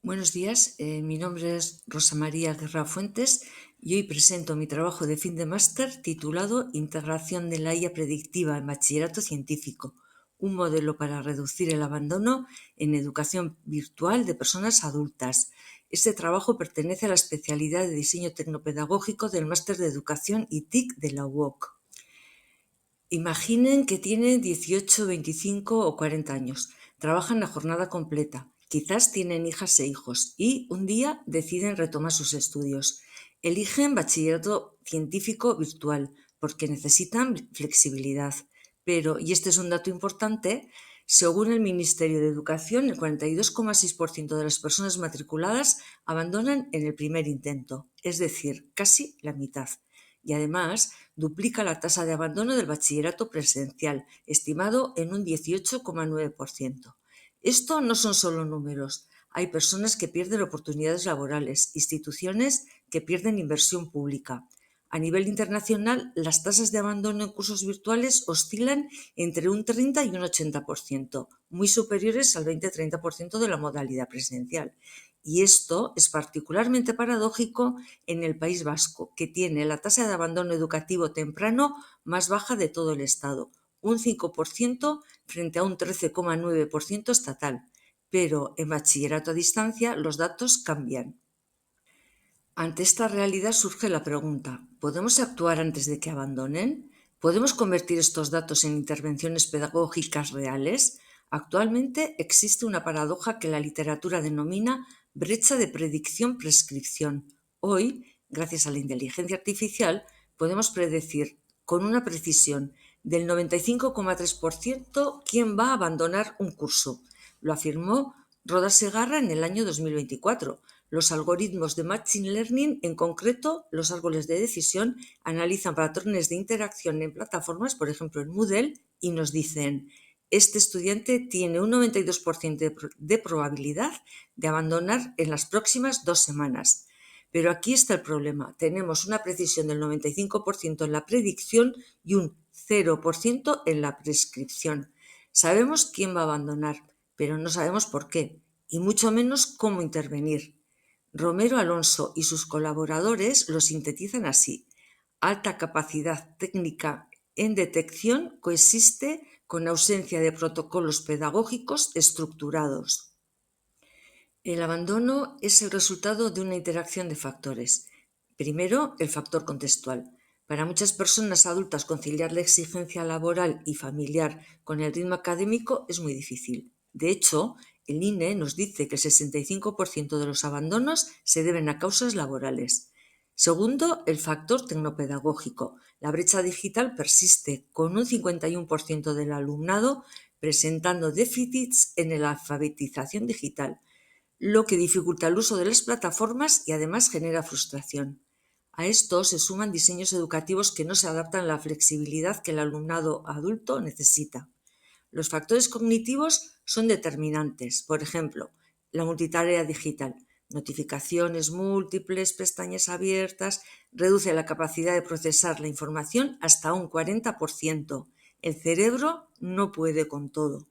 Buenos días, mi nombre es Rosa María Guerra Fuentes y hoy presento mi trabajo de fin de máster titulado Integración de la IA predictiva en bachillerato científico, un modelo para reducir el abandono en educación virtual de personas adultas. Este trabajo pertenece a la especialidad de diseño tecnopedagógico del máster de educación y TIC de la UOC. Imaginen que tienen 18, 25 o 40 años, trabajan a jornada completa, quizás tienen hijas e hijos y un día deciden retomar sus estudios. Eligen bachillerato científico virtual porque necesitan flexibilidad. Pero, y este es un dato importante, según el Ministerio de Educación, el 42,6% de las personas matriculadas abandonan en el primer intento, es decir, casi la mitad. Y además duplica la tasa de abandono del bachillerato presencial, estimado en un 18,9%. Esto no son solo números. Hay personas que pierden oportunidades laborales, instituciones que pierden inversión pública. A nivel internacional, las tasas de abandono en cursos virtuales oscilan entre un 30 y un 80%, muy superiores al 20-30% de la modalidad presencial. Y esto es particularmente paradójico en el País Vasco, que tiene la tasa de abandono educativo temprano más baja de todo el Estado, un 5% frente a un 13,9% estatal. Pero en bachillerato a distancia los datos cambian. Ante esta realidad surge la pregunta, ¿podemos actuar antes de que abandonen? ¿Podemos convertir estos datos en intervenciones pedagógicas reales? Actualmente existe una paradoja que la literatura denomina brecha de predicción-prescripción. Hoy, gracias a la inteligencia artificial, podemos predecir con una precisión del 95,3% quién va a abandonar un curso. Lo afirmó Roda Segarra en el año 2024. Los algoritmos de Machine Learning, en concreto los árboles de decisión, analizan patrones de interacción en plataformas, por ejemplo en Moodle, y nos dicen: este estudiante tiene un 92% de probabilidad de abandonar en las próximas 2 semanas. Pero aquí está el problema. Tenemos una precisión del 95% en la predicción y un 0% en la prescripción. Sabemos quién va a abandonar, pero no sabemos por qué, y mucho menos cómo intervenir. Romero Alonso y sus colaboradores lo sintetizan así: alta capacidad técnica en detección coexiste con ausencia de protocolos pedagógicos estructurados. El abandono es el resultado de una interacción de factores. Primero, el factor contextual. Para muchas personas adultas conciliar la exigencia laboral y familiar con el ritmo académico es muy difícil. De hecho, el INE nos dice que el 65% de los abandonos se deben a causas laborales. Segundo, el factor tecnopedagógico. La brecha digital persiste, con un 51% del alumnado presentando déficits en la alfabetización digital, lo que dificulta el uso de las plataformas y además genera frustración. A esto se suman diseños educativos que no se adaptan a la flexibilidad que el alumnado adulto necesita. Los factores cognitivos son determinantes, por ejemplo, la multitarea digital, notificaciones múltiples, pestañas abiertas, reduce la capacidad de procesar la información hasta un 40%. El cerebro no puede con todo.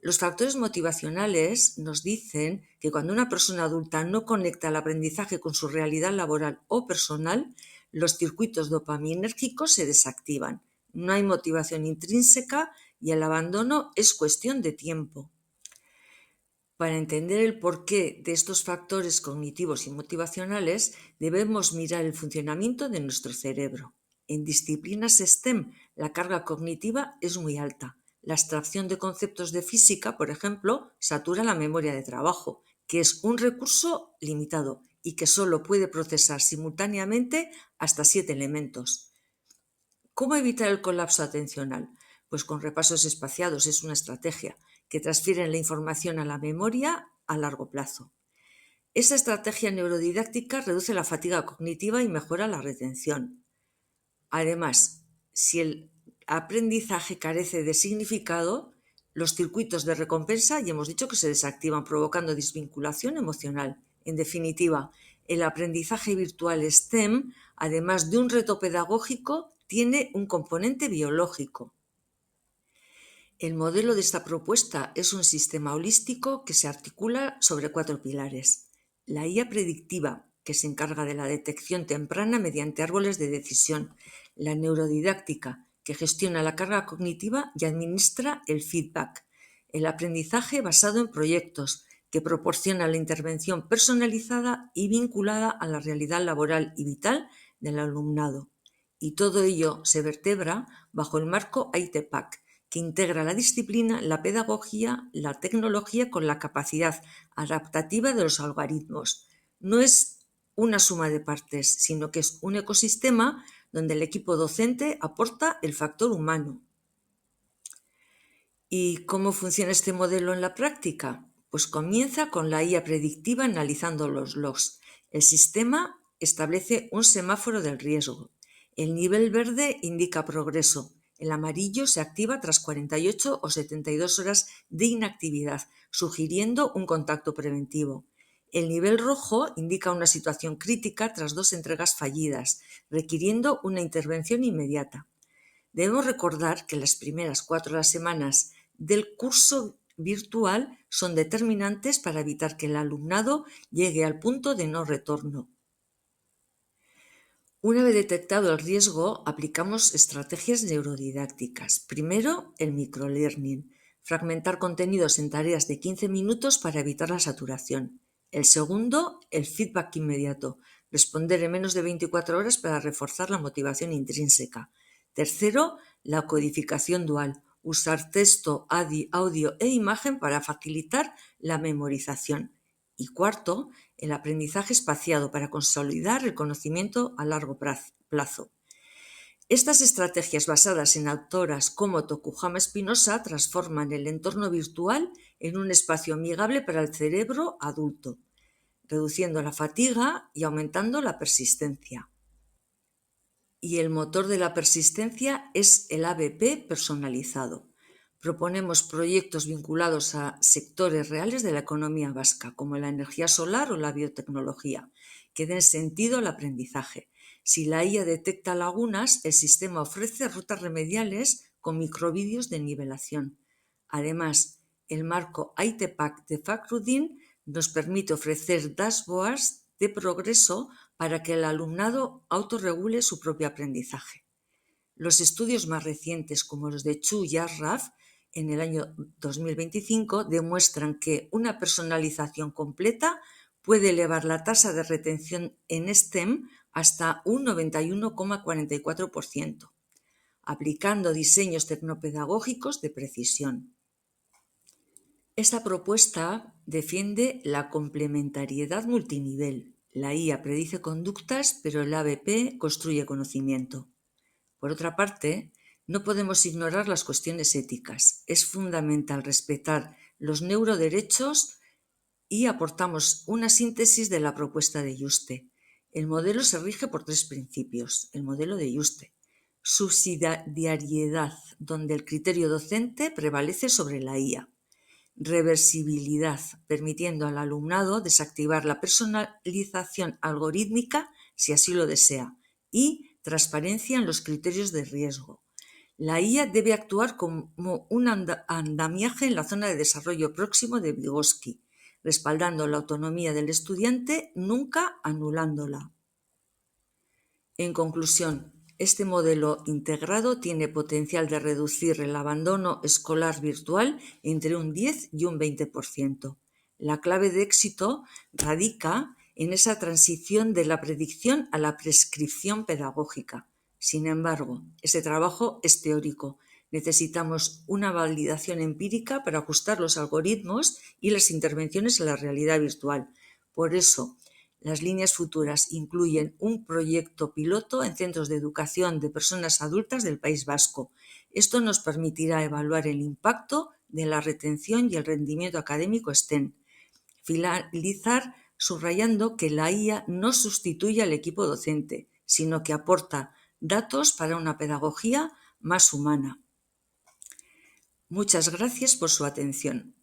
Los factores motivacionales nos dicen que cuando una persona adulta no conecta el aprendizaje con su realidad laboral o personal, los circuitos dopaminérgicos se desactivan. No hay motivación intrínseca y el abandono es cuestión de tiempo. Para entender el porqué de estos factores cognitivos y motivacionales, debemos mirar el funcionamiento de nuestro cerebro. En disciplinas STEM, la carga cognitiva es muy alta. La abstracción de conceptos de física, por ejemplo, satura la memoria de trabajo, que es un recurso limitado y que solo puede procesar simultáneamente hasta 7 elementos. ¿Cómo evitar el colapso atencional? Pues con repasos espaciados, es una estrategia que transfiere la información a la memoria a largo plazo. Esta estrategia neurodidáctica reduce la fatiga cognitiva y mejora la retención. Además, si el aprendizaje carece de significado, los circuitos de recompensa ya hemos dicho que se desactivan, provocando desvinculación emocional. En definitiva, el aprendizaje virtual STEM, además de un reto pedagógico, tiene un componente biológico. El modelo de esta propuesta es un sistema holístico que se articula sobre 4 pilares. La IA predictiva, que se encarga de la detección temprana mediante árboles de decisión. La neurodidáctica, que gestiona la carga cognitiva y administra el feedback. El aprendizaje basado en proyectos, que proporciona la intervención personalizada y vinculada a la realidad laboral y vital del alumnado. Y todo ello se vertebra bajo el marco ITPAC, que integra la disciplina, la pedagogía, la tecnología con la capacidad adaptativa de los algoritmos. No es una suma de partes, sino que es un ecosistema donde el equipo docente aporta el factor humano. ¿Y cómo funciona este modelo en la práctica? Pues comienza con la IA predictiva analizando los logs. El sistema establece un semáforo del riesgo. El nivel verde indica progreso. El amarillo se activa tras 48 o 72 horas de inactividad, sugiriendo un contacto preventivo. El nivel rojo indica una situación crítica tras 2 entregas fallidas, requiriendo una intervención inmediata. Debemos recordar que las primeras 4 semanas del curso virtual son determinantes para evitar que el alumnado llegue al punto de no retorno. Una vez detectado el riesgo, aplicamos estrategias neurodidácticas. Primero, el microlearning, fragmentar contenidos en tareas de 15 minutos para evitar la saturación. El segundo, el feedback inmediato, responder en menos de 24 horas para reforzar la motivación intrínseca. Tercero, la codificación dual, usar texto, audio e imagen para facilitar la memorización. Y cuarto, el aprendizaje espaciado para consolidar el conocimiento a largo plazo. Estas estrategias basadas en autoras como Tokuhama Espinosa transforman el entorno virtual en un espacio amigable para el cerebro adulto, reduciendo la fatiga y aumentando la persistencia. Y el motor de la persistencia es el ABP personalizado. Proponemos proyectos vinculados a sectores reales de la economía vasca, como la energía solar o la biotecnología, que den sentido al aprendizaje. Si la IA detecta lagunas, el sistema ofrece rutas remediales con microvídeos de nivelación. Además, el marco ITPAC de Fakrudin nos permite ofrecer dashboards de progreso para que el alumnado autorregule su propio aprendizaje. Los estudios más recientes, como los de Chu y Ashraf, en el año 2025, demuestran que una personalización completa puede elevar la tasa de retención en STEM hasta un 91,44%, aplicando diseños tecnopedagógicos de precisión. Esta propuesta defiende la complementariedad multinivel. La IA predice conductas, pero el ABP construye conocimiento. Por otra parte, no podemos ignorar las cuestiones éticas. Es fundamental respetar los neuroderechos y aportamos una síntesis de la propuesta de Yuste. El modelo se rige por 3 principios. El modelo de Yuste. Subsidiariedad, donde el criterio docente prevalece sobre la IA. Reversibilidad, permitiendo al alumnado desactivar la personalización algorítmica si así lo desea. Y transparencia en los criterios de riesgo. La IA debe actuar como un andamiaje en la zona de desarrollo próximo de Vygotsky, respaldando la autonomía del estudiante, nunca anulándola. En conclusión, este modelo integrado tiene potencial de reducir el abandono escolar virtual entre un 10 y un 20%. La clave de éxito radica en esa transición de la predicción a la prescripción pedagógica. Sin embargo, ese trabajo es teórico. Necesitamos una validación empírica para ajustar los algoritmos y las intervenciones a la realidad virtual. Por eso, las líneas futuras incluyen un proyecto piloto en centros de educación de personas adultas del País Vasco. Esto nos permitirá evaluar el impacto de la retención y el rendimiento académico STEM. Finalizar subrayando que la IA no sustituye al equipo docente, sino que aporta datos para una pedagogía más humana. Muchas gracias por su atención.